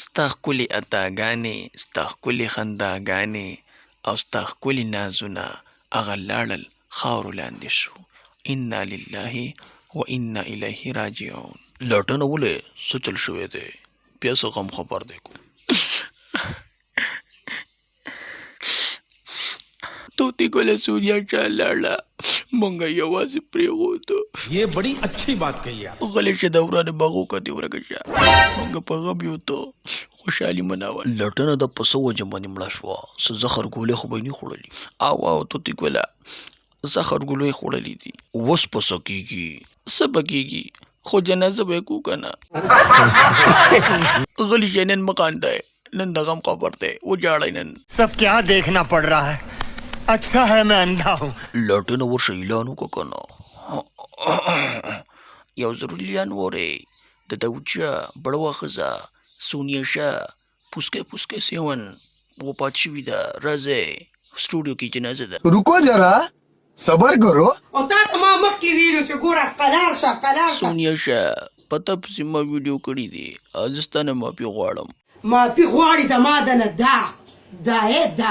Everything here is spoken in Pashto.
ستا ښکلې اداګانې، ستا ښکلې خنداګانې او ستا ښکلې نازونه هغه لاړل خاورو لاندې شو. انا لله و انا الیه راجعون. لټنه ولې څه چل شوی دی؟ بیا څه غم خبر دی کو؟ توتی ګله سوریا شاه لاړه، مونږه یوازې پرېښودو. ये बड़ी अच्छी बात कही आप. غلی شه د ورانه باغو کدې ورکه شه، مونږ په غم یو ته خوشحالي مناول. لټنه د پسه وجه باندې مړه شوه، څه زخر ګولې خو به یې نه خوړلي. او توتي ګله زخر ګولې یې خوړلي دي. اوس پسه کېږي څه به کېږي، خو جنازه به یې کو که نه. غلی شه نن مه خاندئ، نن د غم خبر دی، وجاړئ نن. सब क्या देखना पड़ रहा है, अच्छा है मैं अंधा हूँ. لټنه ورشه اعلان وکړه که نه. یو ضروري اعلان وورئ. د داودجا بړوه ښځه سونیا شاه پوسکی پوسکی سیون وفات شوې ده. راځئ سټوډیو کې جنازه ده. रुको जरा सबर करो. او تا ته ما مخکې ویلو چې ګوره قلار شه قلار شه. سونیا شاه پته پسې ما ویډیو کړي دي، زه ستا نه معافي غواړم. معافي غواړي د ما ده نه دا یې دا